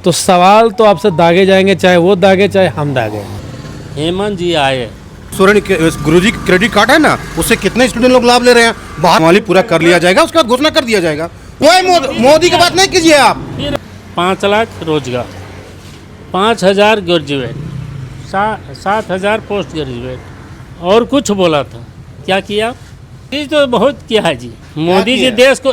तो सवाल तो आपसे दागे जाएंगे, चाहे वो दागे चाहे हम दागे। हेमंत जी आए, सोरेन गुरुजी क्रेडिट कार्ड है ना, उससे कितने स्टूडेंट लोग लाभ ले रहे हैं। बाहर वाली पूरा कर लिया जाएगा, उसके बाद घोषणा कर दिया जाएगा। कोई मोदी की बात नहीं कीजिए आप। 5 लाख रोजगार, 5,000 ग्रेजुएट, 7,000 पोस्ट ग्रेजुएट, और कुछ बोला था, क्या किया? ये तो बहुत किया है जी। मोदी जी देश को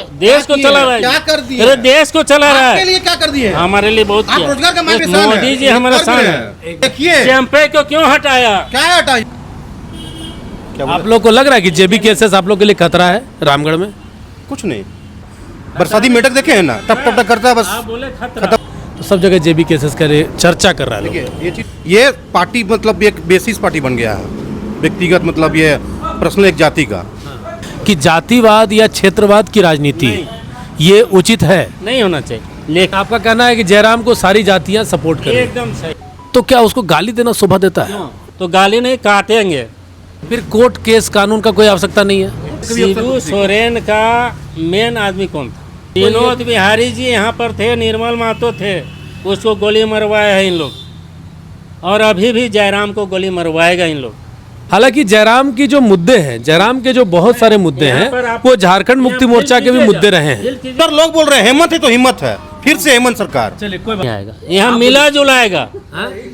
चला रहा है। क्या कर दिए? अरे देश को चला रहा आपके है। लिए क्या कर दिए? हमारे लिए बहुत आप किया। रोजगार का मांग इंसान मोदी है। जी हमारा शान है। देखिए चैंपे को क्यों हटाया? क्या है हटाई? आप लोग को लग रहा है कि जेबी केसेस आप लोग के लिए खतरा है रामगढ़ में? कुछ नहीं, बरसाती मेढक देखे हैं ना, टप टप टप करता है बस। आप बोले खतरा। तो सब जगह जेबी केसेस का चर्चा कर रहा है लोग। देखिए ये पार्टी मतलब एक बेसिस पार्टी बन गया है, व्यक्तिगत मतलब ये पर्सनल एक जाति का। कि जातिवाद या क्षेत्रवाद की राजनीति ये उचित है? नहीं होना चाहिए, लेकिन आपका कहना है कि जयराम को सारी जातियां सपोर्ट करें, एकदम सही। तो क्या उसको गाली देना शोभा देता है? तो गाली नहीं काटेंगे। फिर कोर्ट केस कानून का कोई आवश्यकता नहीं है? शिबू सोरेन का मेन आदमी कौन था? विनोद बिहारी जी यहाँ पर थे, निर्मल महतो थे, उसको गोली मरवाया है इन लोग, और अभी भी जयराम को गोली मरवाएगा इन लोग। हालांकि जयराम की जो मुद्दे हैं, जयराम के जो बहुत सारे मुद्दे हैं, वो झारखंड मुक्ति मोर्चा के भी मुद्दे रहे हैं। सर लोग बोल रहे हैं हेमंत है तो हिम्मत है, फिर से हेमंत सरकार। चलिए कोई आएगा यहाँ मिला जुलाएगा,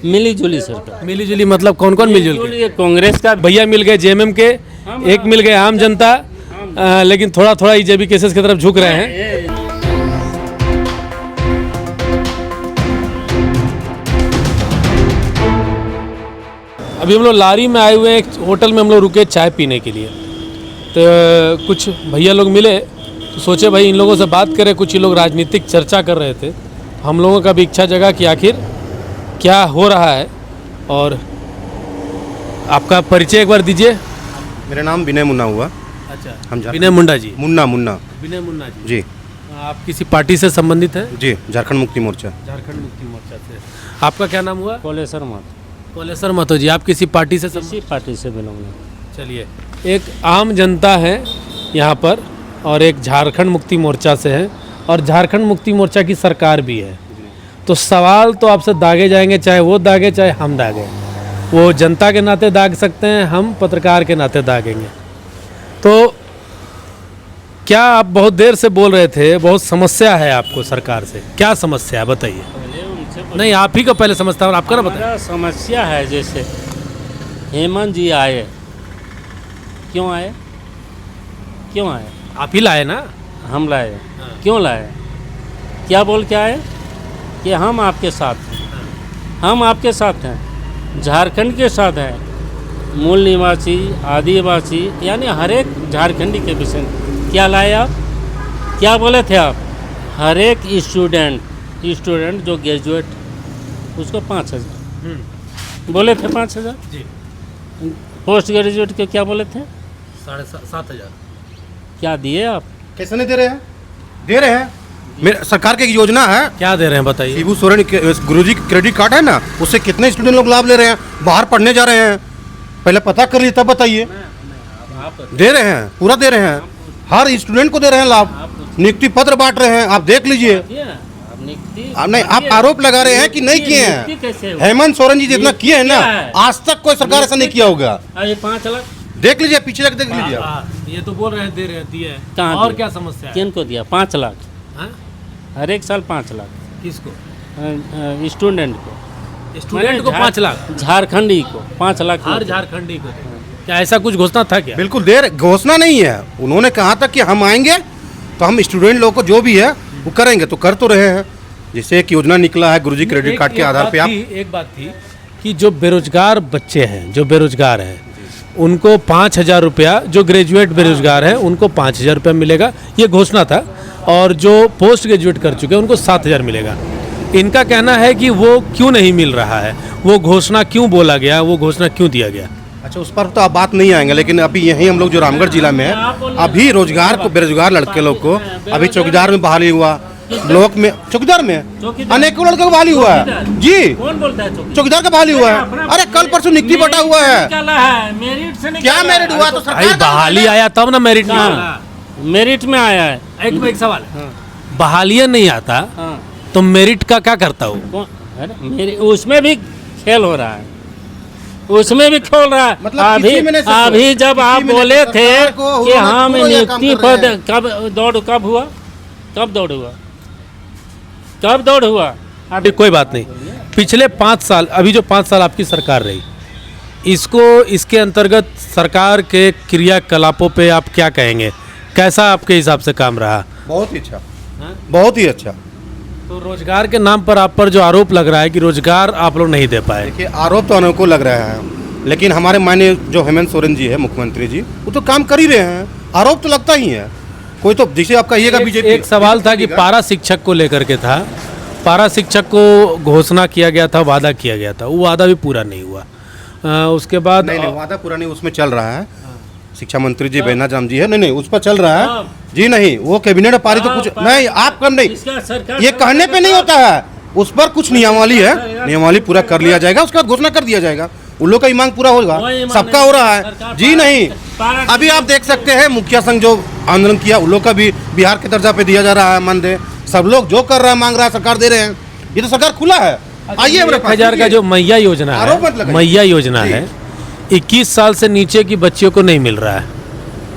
मिली जुली सरकार। मिली जुली मतलब कौन कौन मिलजुल के? ये कांग्रेस का भैया मिल गए जेएमएम के, एक मिल गए आम जनता, लेकिन थोड़ा थोड़ा जेबी केसेस की तरफ झुक रहे हैं। अभी हम लोग लारी में आए हुए हैं, एक होटल में हम लोग रुके चाय पीने के लिए। तो कुछ भैया लोग मिले, तो सोचे भाई इन लोगों से बात करें। कुछ ये लोग राजनीतिक चर्चा कर रहे थे, हम लोगों का भी इच्छा जगा कि आखिर क्या हो रहा है। और आपका परिचय एक बार दीजिए। मेरा नाम विनय मुन्ना हुआ। अच्छा, हम विनय मुंडा जी। मुन्ना विनय मुन्ना जी। जी आप किसी पार्टी से संबंधित हैं? जी, झारखंड मुक्ति मोर्चा। झारखंड मुक्ति मोर्चा से। आपका क्या नाम हुआ? कोलेसर मत, कोलेसर महतो जी। आप किसी पार्टी से किसी पार्टी से बिलोंग नहीं। चलिए, एक आम जनता है यहाँ पर और एक झारखंड मुक्ति मोर्चा से है, और झारखंड मुक्ति मोर्चा की सरकार भी है। तो सवाल तो आपसे दागे जाएंगे, चाहे वो दागे चाहे हम दागे। वो जनता के नाते दाग सकते हैं, हम पत्रकार के नाते दागेंगे। तो क्या आप बहुत देर से बोल रहे थे, बहुत समस्या है आपको सरकार से, क्या समस्या है बताइए? नहीं, आप ही को पहले समझता हूँ, आपका ना बताइए। हमारा समस्या है, जैसे हेमंत जी आए, क्यों आए? क्यों आए? आप ही लाए ना? हम लाए। क्यों लाए? क्या बोल के आए? कि हम आपके साथ हैं, हम आपके साथ हैं, झारखंड के साथ हैं, मूल निवासी, आदिवासी, यानी हर एक झारखंडी के विषय में। क्या लाए आप? क्या बोले थे आप? हर एक स्टूडेंट जो ग्रेजुएट, उसको 5,000 बोले थे। 5,000 जी। पोस्ट ग्रेजुएट के क्या बोले थे? 7,500। क्या दिए आप? कैसे नहीं दे रहे हैं? दे रहे हैं। मेरे सरकार की एक योजना है, क्या दे रहे हैं बताइए? शिबू सोरेन गुरुजी क्रेडिट कार्ड है ना, उससे कितने स्टूडेंट लोग लाभ ले रहे हैं, बाहर पढ़ने जा रहे हैं। पहले पता कर लीजिए तब बताइए। दे रहे हैं, पूरा दे रहे हैं, हर स्टूडेंट को दे रहे हैं लाभ। नियुक्ति पत्र बांट रहे हैं, आप देख लीजिए। नहीं, आप आरोप लगा रहे हैं कि नहीं किए हैं। हेमंत सोरेन जी जितना किए हैं ना, आज तक कोई सरकार ऐसा नहीं किया होगा। 5 लाख देख लीजिए, पीछे जाकर देख लीजिए। ये तो बोल रहे हैं दे रहे हैं, दिए हैं। कहाँ और दिए? क्या समस्या है? किनको दिया? 5 लाख, हाँ? हर एक साल 5 लाख किसको? स्टूडेंट को। स्टूडेंट को 5 लाख? झारखंडी को 5 लाख। हर झारखंडी को? क्या ऐसा कुछ घोषणा था क्या? बिल्कुल देर घोषणा नहीं है। उन्होंने कहा था कि हम आएंगे तो हम स्टूडेंट लोगों को जो भी है वो करेंगे, तो कर तो रहे हैं। जैसे एक योजना निकला है गुरुजी क्रेडिट कार्ड के आधार पे। आप एक बात थी कि जो बेरोजगार बच्चे हैं, जो बेरोजगार हैं, उनको 5,000 रुपया, जो ग्रेजुएट बेरोजगार हैं उनको 5,000 रुपया मिलेगा, ये घोषणा था। और जो पोस्ट ग्रेजुएट कर चुके हैं उनको 7,000 मिलेगा। इनका कहना है कि वो क्यों नहीं मिल रहा है, वो घोषणा क्यों बोला गया, वो घोषणा क्यों दिया गया? अच्छा, उस पर तो आप बात नहीं आएंगे, लेकिन अभी यहीं हम लोग जो रामगढ़ जिला में है, अभी रोजगार को, बेरोजगार लड़के लोग को अभी चौकीदार में बहाली हुआ, ब्लॉक में चौकीदार में अनेकों लड़कों को बहाली हुआ है जी। कौन बोलता है? चौकीदार का बहाली हुआ है। अरे कल परसों नियुक्ति बटा हुआ है। मेरिट से क्या मेरिट हुआ? तो भाई सरकार बहाली आया तब ना मेरिट में। मेरिट में आया है। एक सवाल है, बहालियाँ नहीं आता तो मेरिट का क्या करता हूँ? अरे मेरे उसमें भी खेल हो रहा है, उसमें भी खोल रहा है। मतलब किसी में नहीं सकते। अभी जब आप किसी में बोले नहीं, थे सरकार को कि हुआ हम पूरा ये काम नियुक्ति कर रहे पद कब कब हुआ, कब दौड़ हुआ? अभी कोई बात नहीं, पिछले 5 साल, अभी जो 5 साल आपकी सरकार रही, इसको इसके अंतर्गत सरकार के क्रियाकलापों पे आप क्या कहेंगे? कैसा आपके हिसाब से काम रहा? बहुत ही अच्छा, बहुत ही अच्छा। तो रोजगार के नाम पर आप पर जो आरोप लग रहा है कि रोजगार आप लोग नहीं दे पाए, देखिए आरोप तो अनेकों लग रहा है, लेकिन हमारे माननीय जो हेमंत सोरेन जी है मुख्यमंत्री जी, वो तो काम कर ही रहे हैं। आरोप तो लगता ही है, कोई तो जैसे आप कहिएगा बीजेपी। एक सवाल था कि पारा शिक्षक को लेकर के था, पारा शिक्षक को घोषणा किया गया था, वादा किया गया था, वो वादा भी पूरा नहीं हुआ। उसके बाद नहीं वादा पूरा नहीं, उसमें चल रहा है। शिक्षा मंत्री जी बैना जाम जी है, नहीं उस पर चल रहा है जी। नहीं वो कैबिनेट में पारित तो कुछ नहीं, आप कम नहीं, ये कहने पे नहीं होता है, उस पर कुछ नियमावली है, नियमावली पूरा कर लिया जाएगा, उसके बाद घोषणा कर दिया जाएगा। उन लोग का ही मांग पूरा होगा, सबका हो रहा है जी। नहीं अभी आप देख सकते हैं मुखिया संघ जो आंदोलन किया, उन लोग का भी बिहार के दर्जा पे दिया जा रहा है मानदेय। सब लोग जो कर रहा है मांग रहा है, सरकार दे रहे हैं, ये तो सरकार खुला है। आइए 1000 का जो मैया योजना है, मैया योजना है, 21 साल से नीचे की बच्चियों को नहीं मिल रहा है।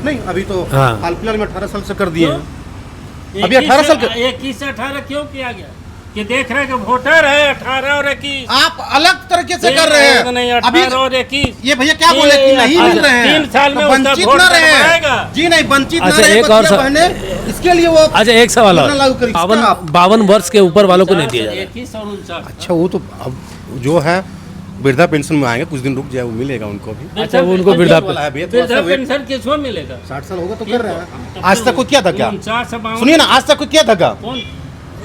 नहीं अभी तो हाँ। हाल फिलहाल में 18 साल से कर दिए हैं। अभी 18 साल 21 से 18 क्यों किया गया? कि देख रहे हैं कि वोटर है 18 और 21, आप अलग तरीके से कर रहे हैं। नहीं अभी 18 और 21, ये भैया क्या बोले कि नहीं मिल रहे हैं, 3 साल में तो उसका वंचित वोट न रहे बढ़ाएगा। जी। नहीं वंचित न अच्छा, रहे एक और बच्चियां बहने, इसके लिए वो अच्छा एक सवाल और, योजना लागू करी। 52 वर्ष के ऊपर वालों को नहीं दिया जा रहा। 21 और 49। अच्छा वो तो अब जो है वृद्धा पेंशन में आएंगे, कुछ दिन रुक जाए, वो मिलेगा उनको भी। अच्छा वो उनको वृद्धा वाला है भैया, थोड़ा सा वेट। पेंशन किसको मिलेगा? 60 साल होगा तो कर रहे हैं। आज तक कोई किया था क्या? 49 से 52 सुनिए ना, आज तक कोई किया था क्या? कौन?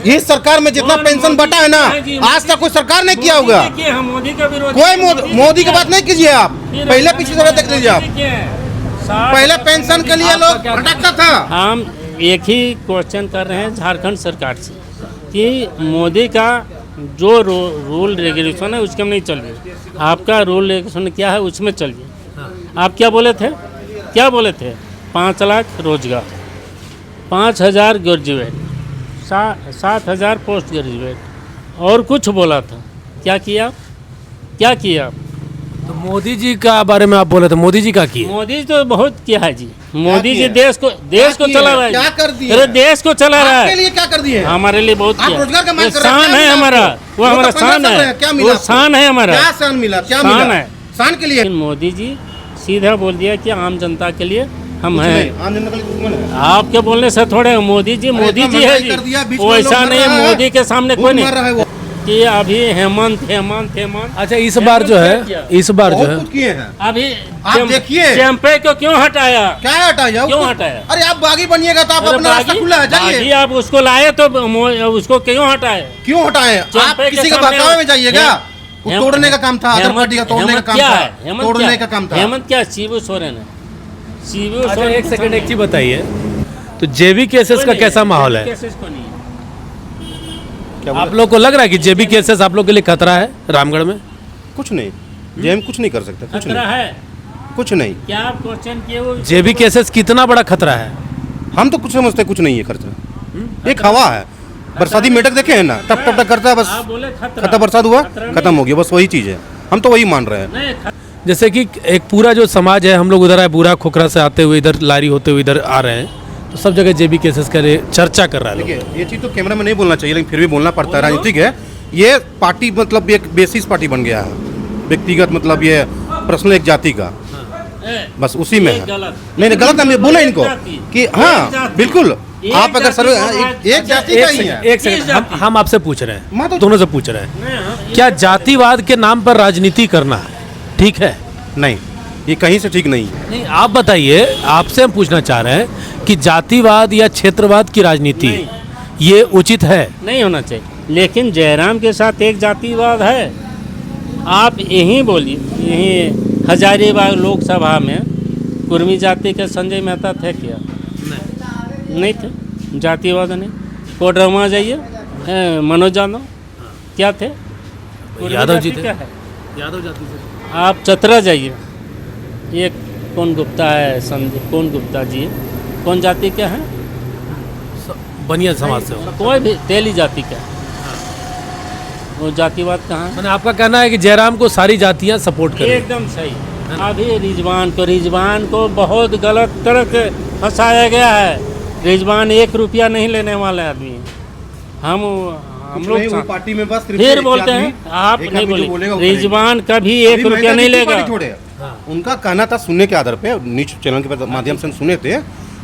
ये सरकार में जितना कौन पेंशन मोदी? बटा है ना, जी, आज तक कोई सरकार ने किया होगा। मोदी के, हम मोदी का विरोध, कोई मोदी की बात नहीं कीजिए आप, फिर पहले पिछली तरह देख लीजिए आप। आप पहले पेंशन के लिए लोग भटकता था। हम एक ही क्वेश्चन कर रहे हैं झारखंड सरकार से कि मोदी का जो रूल रेगुलेशन है उसके में नहीं चल रही, आपका रूल रेगुलेशन क्या है उसमें चलिए। आप क्या बोले थे? 5 लाख रोजगार, 5000 ग्रेजुएट, 7000 पोस्ट ग्रेजुएट और कुछ बोला था। क्या किया? तो मोदी जी का बारे में आप बोले थे, मोदी जी का किया? मोदी जी तो बहुत किया है जी। मोदी जी देश को चला रहा है। क्या कर दिया? अरे देश को चला रहा आपके है, लिए क्या कर दिए? हमारे लिए बहुत आप किया। रोजगार का मांग ये कर रहे हैं, शान क्या है मिला हमारा, आपको? वो तो हमारा 15 शान साल है, है, क्या मिला वो आपको? शान है हमारा, क्या शान मिला? क्या शान मिला? है। शान के लिए लेकिन मोदी जी सीधा बोल दिया कि आम जनता के लिए हम कुछ हैं। नहीं, आम जनता के लिए दुश्मन है। आपके बोलने से थोड़े मोदी जी इतना है महंगाई जी, कर दिया, बीच में वैसा लोग नहीं मर रहा है। है। मोदी के सामने कोई खूब नहीं मर रहा है वो। कि अभी हेमंत। अच्छा इस बार जो है, इस बार जो बहुत है कुछ किए हैं। अभी आप देखिए। चैंपे को क्यों हटाया? क्या हटाया? क्यों हटाया? अरे आप बागी बनिएगा तो आप अरे अपना रास्ता खुला है, बागी जाइए। आप उसको लाए तो उसको क्यों हटाए? क्यों हटाए? आप चैंपे के किसी के सामने बहकावे में जाइएगा। वो हेम- तोड़ने का काम था, अदर हेमंत- पार्टी का तोड़ने का हेमंत काम क्या था, है? हेमंत तोड़ने क्या? का काम था। हेमंत क्या? शिबू सोरेन है। शिबू अच्छा सोरेन एक के सेकंड, सामने- एक चीज बताइए, तो जेबी केसेस कोई का नहीं कैसा माहौल है? केसेस को नहीं है। क्या आप लोग को लग रहा है कि जेबी केसेस आप लोग के लिए खतरा है रामगढ़ में? कुछ नहीं, जेम कुछ नहीं कर सकता, कुछ खतरा नहीं, है कुछ नहीं। क्या? आप क्वेश्चन किए वो जेबी केसेस कितना बड़ा खतरा है? हम तो कुछ समझते कुछ नहीं है खर्चा, एक हवा है। बरसाती मेढक देखे हैं ना, टप टप टप करता है, बस आप बोले खतरा। खत्म, बरसात हुआ खतरा नहीं। खत्म हो गया, बस वही चीज है। हम तो वही मान रहे हैं। नहीं जैसे कि एक पूरा जो समाज है, हम लोग उधर आए बूढ़ा खोखरा से आते हुए इधर लारी होते हुए इधर आ रहे हैं, तो सब जगह जेबी केसेस का चर्चा कर रहा है लोग। देखिए ये चीज़ तो कैमरा में नहीं बोलना चाहिए, लेकिन फिर भी बोलना पड़ता है। राजनीतिक है ये, पार्टी मतलब एक बेसिस पार्टी बन गया है, व्यक्तिगत मतलब ये पर्सनल एक जाति का, बस उसी में है। गलत। नहीं गलत है, बोला इनको जाति। कि एक हाँ जाति। बिल्कुल, एक आप अगर जाति सर्वे को एक जाति का ही है। एक सेकंड, हम आपसे पूछ रहे मैं हैं, तो- दोनों से पूछ रहे हैं, क्या जातिवाद के नाम पर राजनीति करना ठीक है? नहीं, ये कहीं से ठीक नहीं है। नहीं आप बताइए, आपसे हम पूछना चाह रहे हैं कि जातिवाद या क्षेत्रवाद की राजनीति ये उचित है? नहीं होना चाहिए, लेकिन जयराम के साथ एक जातिवाद है। आप यहीं बोलिए, यहीं हजारीबाग लोकसभा में कुर्मी जाति के संजय मेहता थे क्या? नहीं थे, जातिवाद नहीं। कोडरमा जाइए, मनोज यादव क्या थे? कुर्मी यादव जी जाति थे। क्या है? यादव जाति से। आप चतरा जाइए, ये कौन गुप्ता है, संजय कौन गुप्ता जी, कौन जाति के हैं? बनिया समाज से हो। कोई भी तेली जाति का, वो जातिवाद कहाँ है? मैंने आपका कहना है कि जयराम को सारी जातियां सपोर्ट करें। एकदम सही। अभी रिजवान को बहुत गलत तरह से फंसाया गया है। रिजवान 1 रुपया नहीं लेने वाला आदमी है। हम लोग वो पार्टी में बस फिर बोलते हैं, आप नहीं बोले, रिजवान कभी 1 रुपया नहीं लेगा। उनका कहना था, सुनने के आधार पे न्यूज चैनल के माध्यम से सुने थे,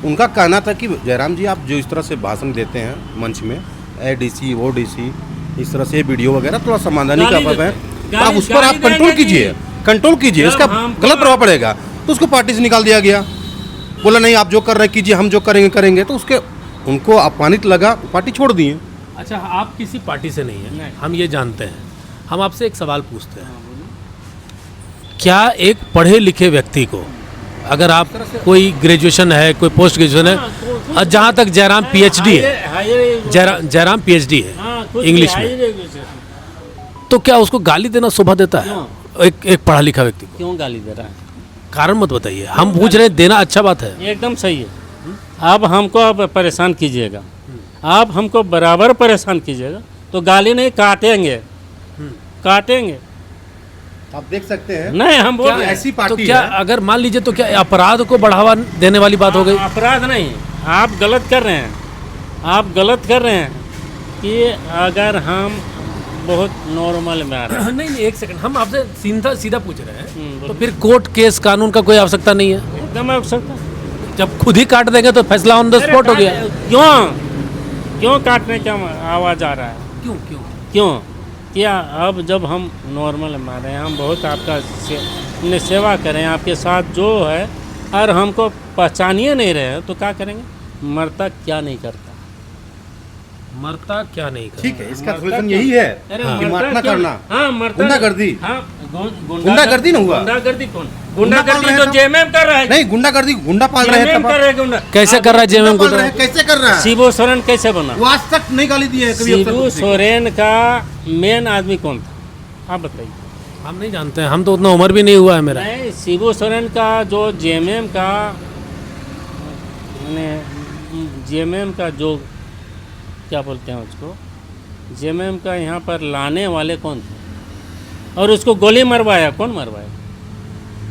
उनका कहना था कि जयराम जी आप जो इस तरह से भाषण देते हैं मंच में, ADC ODC इस तरह से वीडियो वगैरह थोड़ा समाधान नहीं कर पाए, तो आप उस पर आप कंट्रोल कीजिए, इसका गलत प्रभाव पड़ेगा। तो उसको पार्टी से निकाल दिया गया। बोला नहीं आप जो कर रहे कीजिए, हम जो करेंगे। तो उसके उनको अपमानित लगा, पार्टी छोड़ दिए। अच्छा, आप किसी पार्टी से नहीं है, हम ये जानते हैं। हम आपसे एक सवाल पूछते हैं, क्या एक पढ़े लिखे व्यक्ति को, अगर आप कोई ग्रेजुएशन है, कोई पोस्ट ग्रेजुएशन है, और जहाँ तक जयराम PhD है, जयराम PhD है इंग्लिश में, तो क्या उसको गाली देना शोभा देता है? एक पढ़ा लिखा व्यक्ति को क्यों गाली दे रहा है? कारण मत बताइए, हम पूछ रहे हैं, देना अच्छा बात है। एकदम सही है। आप हमको अब परेशान कीजिएगा, आप हमको बराबर परेशान कीजिएगा तो गाली नहीं काटेंगे। आप देख सकते हैं। नहीं, हम बोल रहे हैं ऐसी तो पार्टी क्या है। अगर मान लीजिए, तो क्या अपराध को बढ़ावा देने वाली बात हो गई? अपराध नहीं, आप गलत कर रहे हैं। आप गलत कर रहे हैं कि अगर हम बहुत नॉर्मल में आ रहे हैं। नहीं, एक सेकंड, हम आपसे सीधा पूछ रहे हैं, तो बोलिए। फिर कोर्ट केस कानून का कोई आवश्यकता नहीं है? एकदम आवश्यकता। जब खुद ही काट देंगे तो फैसला ऑन द स्पॉट हो गया। क्यों काटने का आवाज़ आ रहा है? क्यों क्या? अब जब हम नॉर्मल में आ रहे हैं, हम बहुत आपका सेवा करें आपके साथ जो है, और हमको पहचानिए नहीं रहे तो क्या करेंगे? मरता क्या नहीं करता। ठीक है, इसका सोल्यूशन यही है कि मरना करना। हाँ, मरता गुंडागर्दी। हाँ, गुंडागर्दी ना हुआ। गुंडागर्दी कौन? गुंडागर्दी तो JMM कर रहा है। नहीं, गुंडागर्दी गुंडा पाल रहे हैं। कर रहे हैं गुंडा। कैसे कर रहा है JMM पाल रहे हैं, कैसे कर रहा है? शिबू सोरेन कैसे बना? वो आज तक नहीं गाली दी है कभी। शिबू सोरेन का मेन आदमी कौन था, आप बताइए। हम नहीं जानते हैं, हम तो उतना उम्र भी नहीं हुआ है मेरा। नहीं, शिबू सोरेन का जो JMM का जो क्या बोलते हैं उसको, JMM का यहाँ पर लाने वाले कौन थे, और उसको गोली मरवाया कौन? मरवाया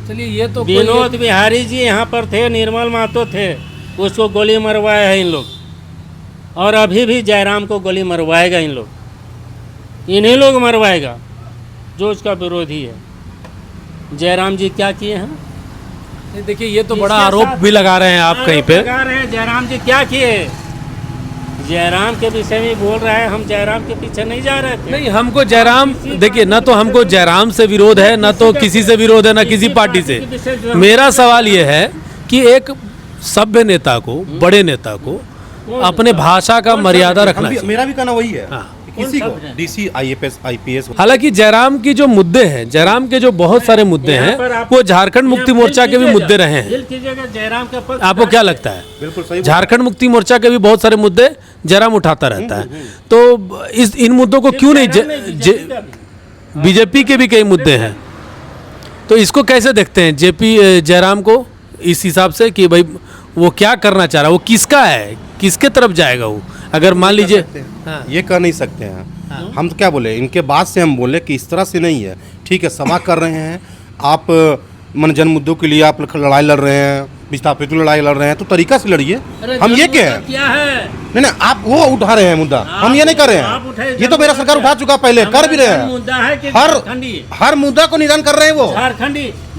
चलिए, ये तो विनोद बिहारी जी यहाँ पर थे, निर्मल महतो थे, उसको गोली मरवाया है इन लोग। और अभी भी जयराम को गोली मरवाएगा इन लोग, इन्हीं लोग मरवाएगा जो उसका विरोधी है। जयराम जी क्या किए हैं? देखिए, ये तो बड़ा आरोप भी लगा रहे हैं आप कहीं पे। लगा रहे हैं जयराम जी क्या किए? जयराम के विषय में बोल रहा है, हम जयराम के पीछे नहीं जा रहे थे। नहीं, हमको जयराम, देखिए, ना तो हमको जयराम से विरोध है, ना तो किसी से विरोध है, ना किसी पार्टी से। मेरा सवाल ये है कि एक सभ्य नेता को, बड़े नेता को अपने भाषा का मर्यादा रखना चाहिए। मेरा भी कहना वही है। हाँ। किसी को DC IPS। हालांकि जयराम की जो मुद्दे हैं, जयराम के जो बहुत सारे मुद्दे हैं, वो झारखंड मुक्ति मोर्चा के भी मुद्दे रहे हैं। जयराम का पक्ष आपको क्या लगता है? बिल्कुल सही। झारखंड मुक्ति मोर्चा के भी बहुत सारे मुद्दे जयराम उठाता रहता है, तो इन मुद्दों को क्यों नहीं? बीजेपी के भी कई मुद्दे हैं, तो इसको कैसे देखते हैं जयराम को इस हिसाब से कि भाई वो क्या करना चाह रहा है, वो किसका है, किसके तरफ जाएगा वो? अगर मान लीजिए, हाँ। ये कह नहीं सकते हैं। हम तो क्या बोले, इनके बाद से हम बोले कि इस तरह से नहीं है। ठीक है, सभा कर रहे हैं आप, मन जन मुद्दों के लिए आप लड़ाई लड़ रहे हैं, विस्थापित लड़ाई लड़ रहे हैं, तो तरीका से लड़िए। हम ये क्या है? नहीं, आप वो उठा रहे हैं मुद्दा, हम ये नहीं कर रहे हैं। ये तो मेरा सरकार उठा चुका, पहले कर भी रहे हैं। हर मुद्दा को निदान कर रहे हैं वो।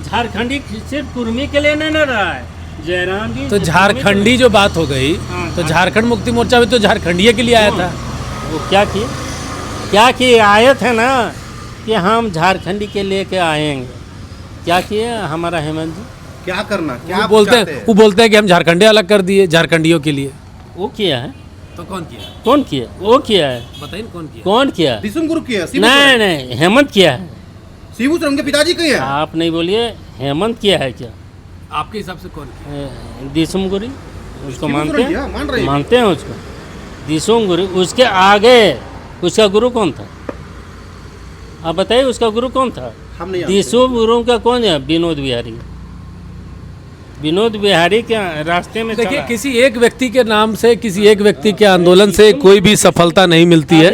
झारखंडी सिर्फ कुर्मी के लिए नहीं लड़ रहा है जयराम जी। तो झारखंडी जो बात हो गई, तो झारखंड मुक्ति मोर्चा भी तो झारखंडिये के लिए आया था। वो क्या किए आए थे ना कि हम झारखंडी के लेके आएंगे। क्या किए हमारा हेमंत जी? क्या करना, क्या वो बोलते हैं कि हम झारखंडी अलग कर दिए झारखंडियों के लिए। वो किया है तो कौन किया? वो किया है, बताइए कौन किया? दिसुम गुरु किया। नहीं, हेमंत किया है। शिबू सोरेन के पिताजी किए हैं। आप नहीं बोलिए, हेमंत किया है क्या? आपके हिसाब से कौन किया? दिसुम गुरु उसको मानते मानते हैं उसको। दिसुम गुरु, उसके आगे उसका गुरु कौन था? आप बताइए, उसका गुरु कौन था? दिसुम गुरु का कौन है? विनोद बिहारी के रास्ते में। देखिए, किसी एक व्यक्ति के नाम से, किसी एक व्यक्ति के आंदोलन से कोई भी सफलता नहीं मिलती है।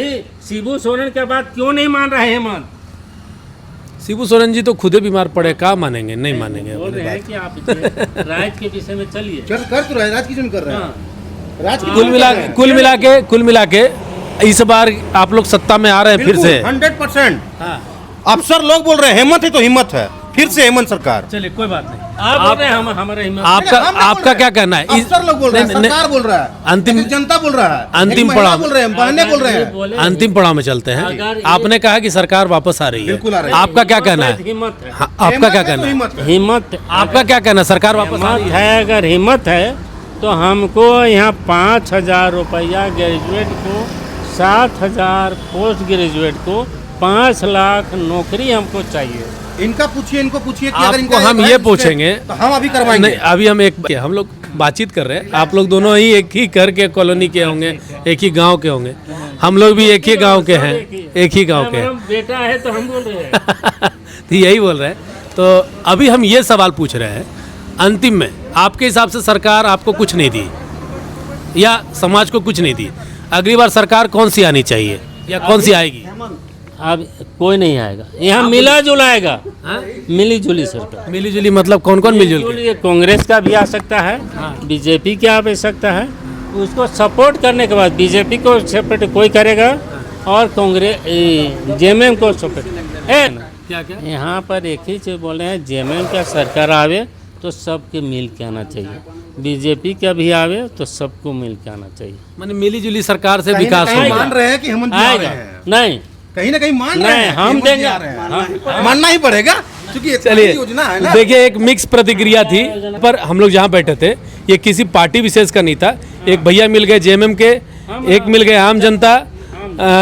शिबू सोरेन के बाद क्यों नहीं मान रहे हेमंत? शिबू सोरेन जी तो खुद ही बीमार पड़े, कहाँ मानेंगे, नहीं मानेंगे बोल अपनी रहे हैं बात। कि आप राज के विषय में चलिए। कर तो रहे हैं, राज की कर रहे हैं। हाँ, राज की कुल मिला के इस बार आप लोग सत्ता में आ रहे हैं फिर से। 100%। हाँ, अफसर लोग बोल रहे हैं हेमंत है तो हिम्मत है, फिर से हेमंत सरकार। चलिए कोई बात नहीं। आप बोल रहे हैं हमारे हिम्मत। आपका क्या कहना है? अफसर लोग बोल रहे हैं, नहीं, नहीं, सरकार बोल रहा है, अंतिम- एक जनता बोल रहा है, अंतिम एक महिला पड़ाव- बोल रहे हैं, बहने बोल रहे हैं। बोले अंतिम पड़ाव में चलते हैं। अगर ये- आपने कहा कि सरकार वापस आ रही है, बिल्कुल आ रही है। आपका क्या कहना है? हिम्मत है, हाँ, आपका क्या कहना है? हिम्मत आपका क्या कहना है? सरकार वापस आ रही हिम्मत है? है। अगर हिम्मत है तो हमको यहाँ 5,000 रुपया ग्रेजुएट को, 7,000 पोस्ट ग्रेजुएट को, 5 लाख नौकरी हमको चाहिए। इनका पूछिए, इनको पूछिए कि आपको अगर इनका हम एक ये है, पूछेंगे। तो हम अभी करवाएंगे। नहीं, अभी हम लोग बातचीत कर रहे हैं। आप लोग दोनों ही एक ही घर के कॉलोनी के होंगे, एक ही गांव के होंगे। हम लोग भी एक ही गांव के हैं, एक ही गांव के हैं। हम बेटा है तो हम बोल रहे हैं। तो यही बोल रहे हैं। तो अभी हम ये सवाल पूछ रहे हैं, अंतिम में आपके हिसाब से सरकार आपको कुछ नहीं दी या समाज को कुछ नहीं दी, अगली बार सरकार कौन सी आनी चाहिए या कौन सी आएगी? अब कोई नहीं आएगा यहाँ, मिला जुला आएगा। हाँ? मिली जुली सरकार। मिली जुली मतलब कौन कौन मिलजुल के? ये कांग्रेस का भी आ सकता है, बीजेपी का भी आ सकता है। उसको सपोर्ट करने के बाद बीजेपी को सपोर्ट कोई करेगा और कांग्रेस जेएमएम को सपोर्ट। क्या क्या? यहाँ पर एक ही चीज़ बोल रहे हैं, जेएमएम का सरकार आवे तो सबके मिल के आना चाहिए, बीजेपी का भी आवे तो सबको मिल के आना चाहिए। माने मिली जुली सरकार से कहीं ना विकास कहीं होगा। मान रहे हैं कि हेमंत जी आ रहे आएगा हैं, नहीं, कहीं ना कहीं मान रहे नहीं, हैं कि हम हेमंत जी देंगे। आ रहे हैं। मानना ही पड़ेगा क्योंकि ये चलिए, योजना है ना। देखिए एक मिक्स प्रतिक्रिया थी, पर हम लोग जहाँ बैठे थे ये किसी पार्टी विशेष का नहीं था। एक भैया मिल गए जेएमएम के, एक मिल गए आम जनता,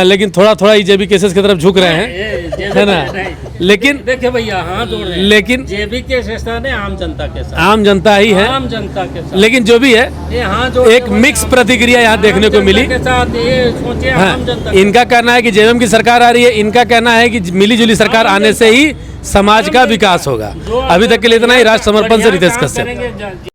लेकिन थोड़ा थोड़ा ईजेबी केसेस की तरफ झुक रहे हैं, है ना? लेकिन देखिए भैया हाथ जोड़ रहे हैं। लेकिन जेबी के साथ है, आम जनता के साथ, आम जनता ही है, आम जनता के साथ। लेकिन जो भी है ये हाथ जोड़ एक मिक्स प्रतिक्रिया यहाँ देखने को मिली। के साथ ये सोचे हाँ, आम जनता इनका कहना है कि जेएमएम की सरकार आ रही है, इनका कहना है कि मिली जुली सरकार आने से ही समाज का विकास होगा। अभी तक के लिए इतना ही। राष्ट्र समर्पण से रितेश कश्यप। करेंगे।